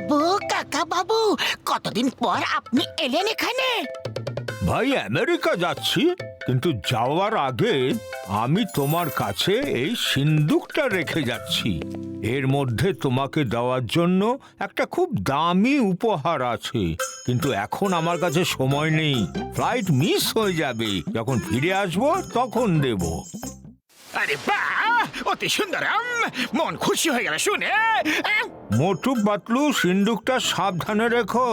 বাবু, কাকা বাবু, কতদিন পর আপনি এলেন এখানে? ভাই আমেরিকা যাচ্ছি, কিন্তু যাওয়ার আগে আমি তোমার কাছে এই সিন্দুকটা রেখে যাচ্ছি। এর মধ্যে তোমাকে দেওয়ার জন্য একটা খুব দামি উপহার আছে, কিন্তু এখন আমার কাছে সময় নেই। ফ্লাইট মিস হয়ে যাবে, যখন ফিরে আসবো তখন দেব। আরে বাহ, অতি সুন্দরম, মন খুশি হয়ে গেল শুনে। মোটু পাতলু, সিন্দুকটা সাবধানে রেখো।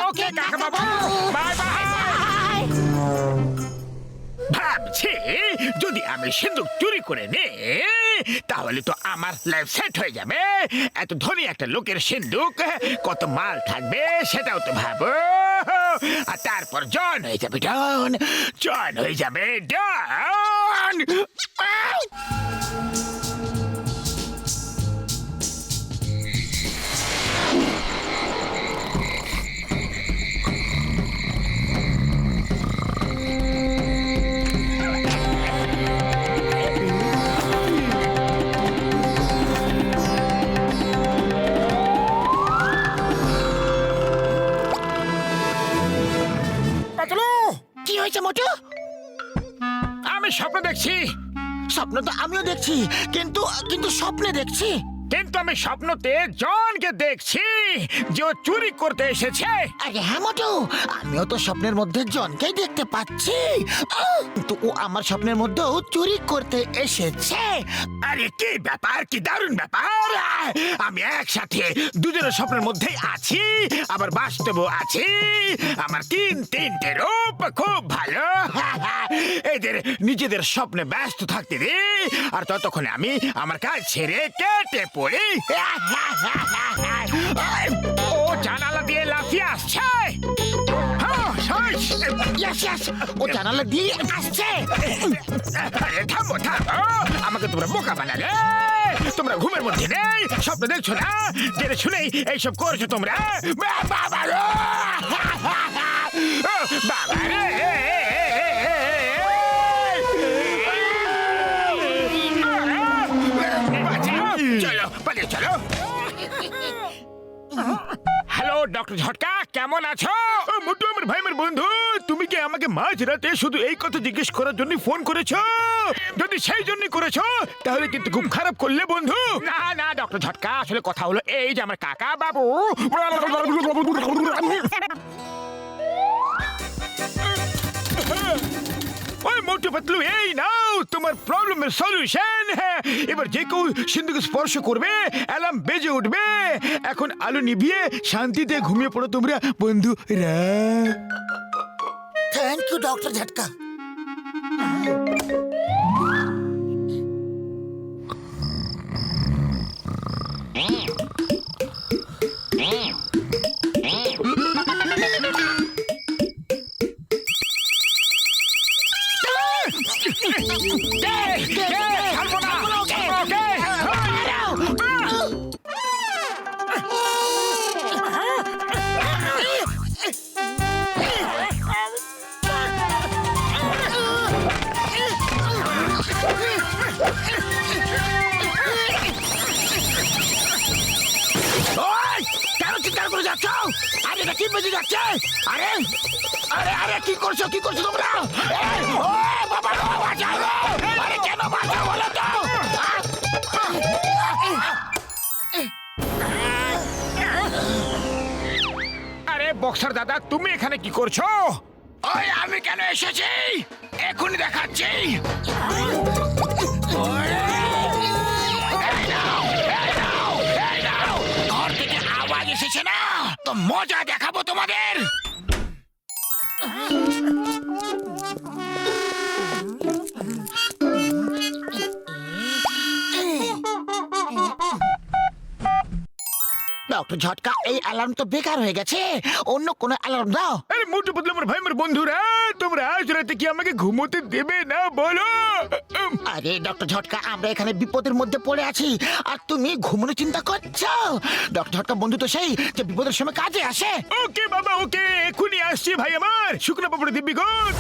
ওকে কাকা বাবু, বাই বাই। ভাবছি যদি আমি সিন্দুক চুরি করে নেই তাহলে তো আমার লাইফ সেট হয়ে যাবে। এত ধনী একটা লোকের সিন্দুক, কত মাল থাকবে সেটাও তো ভাবো। আর তারপর জন হয়ে যাবে ডন, জন হয়ে যাবে ডন। কি হয়েছে মোটু? আমি স্বপ্ন দেখছি, স্বপ্ন তো আমিও দেখছি, কিন্তু কিন্তু স্বপ্নে দেখছি। কিন্তু আমি স্বপ্নতে জনকে দেখছি যে ও চুরি করতে এসেছে। আরে হ্যাঁ মোটু, আমিও তো স্বপ্নের মধ্যে জনকেই দেখতে পাচ্ছি, কিন্তু ও আমার স্বপ্নের মধ্যেও চুরি করতে এসেছে। আরে কি ব্যাপার, কি দারুণ ব্যাপার! আমি একসাথে দুজনের স্বপ্নের মধ্যেই আছি, আবার বাস্তবও আছি। আমার তিনটে রূপ, খুব ভালো। এদের নিজেদের স্বপ্নে ব্যস্ত থাকতে দে, আর ততক্ষণে আমি আমার কাজ ছেড়ে কেটে পড়ি। ও জানালা দিয়ে লাফিয়ে আসছে। Yes, yes, ও জানালা দিয়ে আসছে। আরে থামো থামো, আমাকে তোমরা বোকা বানালে। তোমরা ঘুমের মধ্যে নেই, স্বপ্ন দেখছো না, জেনে শুনেই এইসব করছো তোমরা। বাবা রে, বাবা রে, চলো পালিয়ে চলো। হ্যালো ডক্টর ঝটকা, কেমন আছো? মোটু আমার ভাই, আমার বন্ধু, তুমি কি আমাকে মাঝরাতে শুধু এই কথা জিজ্ঞেস করার জন্য ফোন করেছো? যদি সেই জন্য করেছো তাহলে কিন্তু খুব খারাপ করলে বন্ধু। না না ডক্টর ঝটকা, আসলে কথা হলো এই যে আমার কাকা বাবু। ওই মোটু পাতলু, এই নাও তোমার প্রবলেমের সলিউশন। এবার যে কেউ সিন্ধুকে স্পর্শ করবে অ্যালার্ম বেজে উঠবে। এখন আলো নিভিয়ে শান্তিতে ঘুমিয়ে পড়ো তোমরা বন্ধুরা। থ্যাংক ইউ ডক্টর ঝটকা। কেন চিৎকার করে যাচ্ছ? আরে এটা কি বেজে যাচ্ছে? আরে আরে আরে কি করছো, কি করছো তোমরা? ও বাবা গো, বাঁচাও গো! আরে কেন বাঁচাও বলো তো? আরে বক্সার দাদা, তুমি এখানে কি করছো? ওই আমি কেন এসেছি এখনই দেখাচ্ছি। ঘর থেকে আওয়াজ এসেছে না, তো মজা দেখাবো তোমাদের। ডক্টর ঝটকা, এই অ্যালার্ম তো বেকার হয়ে গেছে, অন্য কোনো অ্যালার্ম দাও। আরে মোটু পাতলু আমার ভাই, আমার বন্ধুরা, তোমরা আজ রাতে কি আমাকে ঘুমোতে দেবে না বলো? আরে ডক্টর ঝটকা, আমরা এখানে বিপদের মধ্যে পড়ে আছি আর তুমি ঘুমানোর চিন্তা করছো? ডক্টর ঝটকা বন্ধু তো সেই যে বিপদের সময় কাজে আসে। ওকে বাবা, ওকে, এক্ষুনি আসছি ভাই আমার। শুকনো পাপড়ে দিব্যি গুড।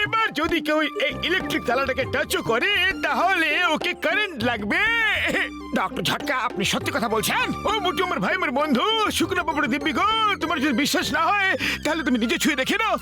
এবার যদি কেউ এই ইলেকট্রিক তালাটাকে টাচও করে তাহলে ওকে কারেন্ট লাগবে। ডক্টর ঝটকা, আপনি সত্যি কথা বলছেন? ও মোটু আমার ভাই, আমার বন্ধু শুকনো পাপড়ে দিব্যি গো। তোমার যদি বিশ্বাস না হয় তাহলে তুমি নিজে ছুঁয়ে দেখে নাও।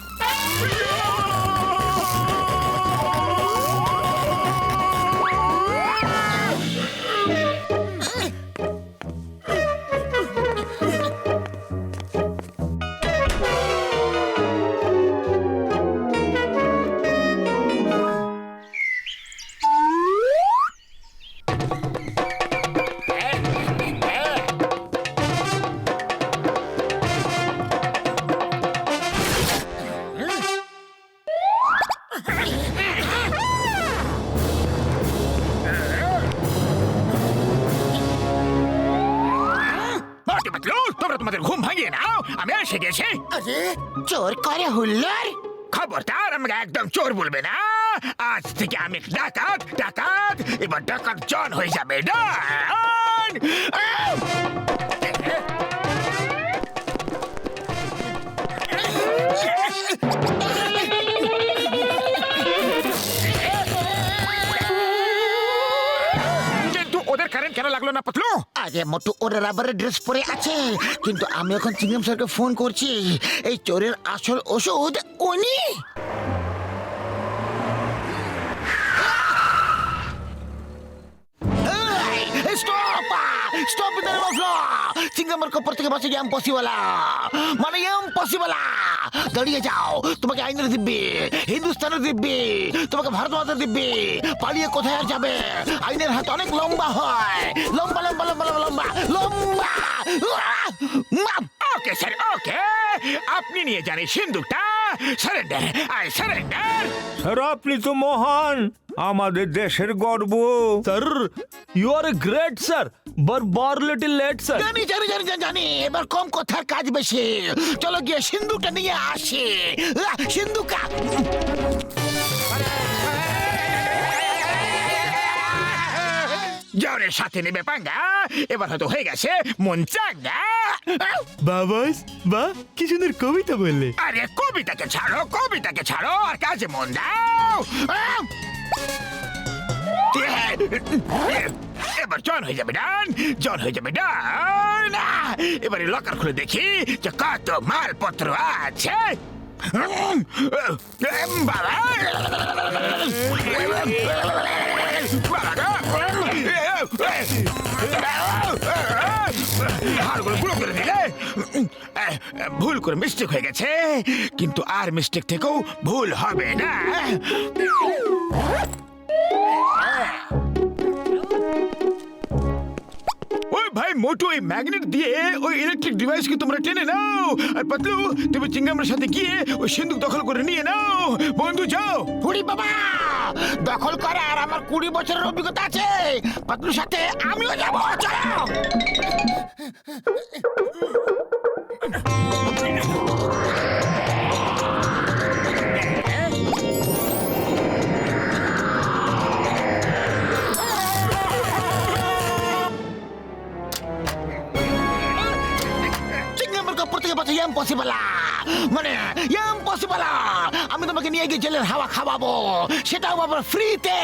মোটু পাতলু, তোমরা তোমাদের ঘুম ভাঙিয়ে নাও, আমি এসে গেছি। আরে চোর করে হুল্লোড়। খবরদার আমাকে একদম চোর বলবে না। আজ থেকে আমি ডাকাত। ডাকাত এবার ডাকাত জন হয়ে যাবে। ডন! কিন্তু ওদের কারেন্ট কেন লাগলো না পাতলু? আরে মোটু, ওরা রাবারের ড্রেস পরে আছে, কিন্তু আমি এখন চিংগাম স্যারকে ফোন করছি। এই চোরের আসল ওষুধ উনি। স্টপ! স্টপ ইদার মাফলা! চিংগামের কপর থেকে বাঁচে গিয়ে ইম্পসিবল, মানে ইম্পসিবল। দাঁড়িয়ে যাও, তোমাকে আইনের দিব্যি, হিন্দুস্তানের দিব্যি, তোমাকে ভারত মাতার দিব্যি। পালিয়ে কোথায় আর যাবে? আইনের হাত অনেক লম্বা হয়, লম্বা লম্বা লম্বা লম্বা লম্বা লম্বা। Okay sir, okay. আপনি নিয়ে যান এই সিন্দুকটা। Surrender, I surrender. স্যার, আপনি তো মহান, আমাদের দেশের গর্ব। Sir, you are a great sir, but bar little late sir. জানি জানি জানি জানি জানি, এবার কম কথা কাজ বেশি। চলো গিয়ে সিন্ধুকটা নিয়ে আসি। সিন্ধুকা জ্বরের সাথে নেবে পাঙ্গা, এবার হয়তো হয়ে গেছে মন চাঙ্গা। বাবাস, বাহ কি সুন্দর কবিতা বললে। আরে কবিতাকে ছাড়ো, কবিতাকে ছাড়ো আর কাজে মন দাও। এবার জন হয়ে যাবে ডান, জন হয়ে যাবে ডান। এবারে লকার খুলে দেখি যে কত মালপত্র আছে। বাবা, হাড়গুলো গুঁড়ো করে দিলে। ভুল করে মিস্টেক হয়ে গেছে, কিন্তু আর মিস্টেক থেকেও ভুল হবে না। ওই ভাই মোটু, ওই ম্যাগনেট দিয়ে ওই ইলেকট্রিক ডিভাইসকে তোমরা টেনে নাও। আর পাতলু, তুমি চিংগামের সাথে গিয়ে ওই সিন্দুক দখল করে নিয়ে নাও। বন্ধু যাও। কুড়ি বাবা, দখল করার আমার 20 বছরের অভিজ্ঞতা আছে। পাতলুর সাথে আমিও যাবো, চলো। চিংগামের কপর থেকে বাঁচা ইম্পসিবল, মানে ইম্পসিবল। আমি তোমাকে নিয়ে গিয়ে জেলের হাওয়া খাওয়াবো, সেটাও আবার ফ্রিতে।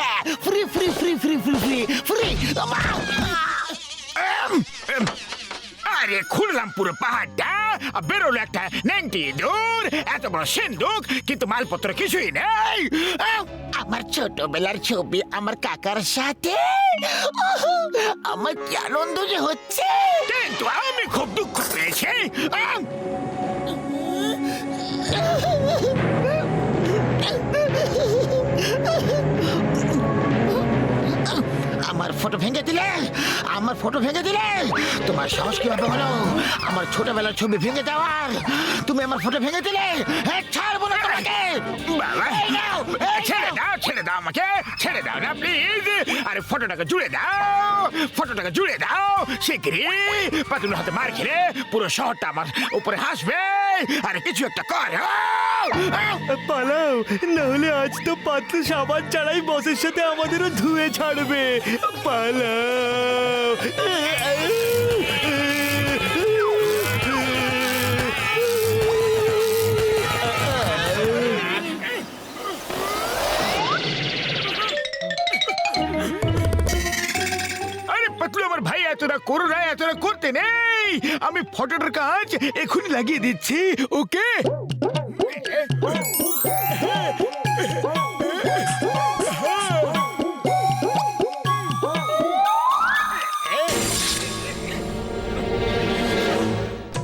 Free free free free free free free. আরে খুললাম পুরো পাহাড়টা, আর বেরোলো একটা নেংটি দূর। এত বড় সিন্দুক, কিন্তু মালপত্র কিছুই নেই। আমার ছোটবেলার ছবি আমার কাকার সাথে। আমার কি আনন্দ যে হচ্ছে। কিন্তু আমি খুব দুঃখ পেয়েছি। আমার ফটো ভেঙে দিলে, আমার ফটো ভেঙে দিলে। তোমার সাহস কিভাবে হলো আমার ছোটবেলার ছবি ভেঙে দেওয়ার? তুমি আমার ফটো ভেঙে দিলে, ছাড়বো না তোমাকে। বাবা, এই নাও, এই ছেড়ে নাও। দাও, ছেড়ে দাও আমাকে, ছেড়ে দাও না প্লিজ। আরে ফটোটাকে জুড়ে দাও, ফটোটাকে জুড়ে দাও শিগগিরই। পাতুলের হাতে মার খেলে পুরো শহরটা আমার উপরে হাসবে। আরে কিছু একটা কর। পালাও, না হলে আজ তো পাতলু সাবান ছাড়াই বসের সাথে আমাদেরও ধুয়ে ছাড়বে। পালাও। তাড়াহুড়ো করতে নেই, আমি ফটোটার কাজ এখনই লাগিয়ে দিচ্ছি। ওকে,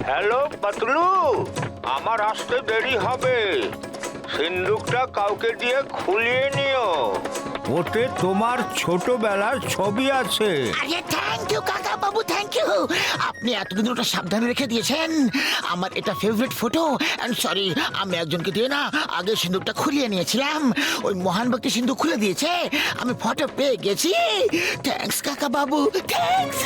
হ্যালো পাতলু, আমার আসতে দেরি হবে। সিন্দুকটা কাউকে দিয়ে খুলিয়ে নিও, ওতে তোমার ছোটবেলার ছবি আছে। আরে থ্যাংক ইউ কাকা বাবু, থ্যাংক ইউ। আপনি এতদিন ওটা সাবধানে রেখে দিয়েছেন। আমার এটা ফেভারিট ফটো। এন্ড সরি, আমি একজনকে দিয়ে না আগে সিন্দুকটা খুলিয়ে নিয়েছিলাম। ওই মহান ব্যক্তি সিন্দুক খুলে দিয়েছে, আমি ফটো পেয়ে গেছি। থ্যাঙ্কস কাকা বাবু, থ্যাঙ্কস।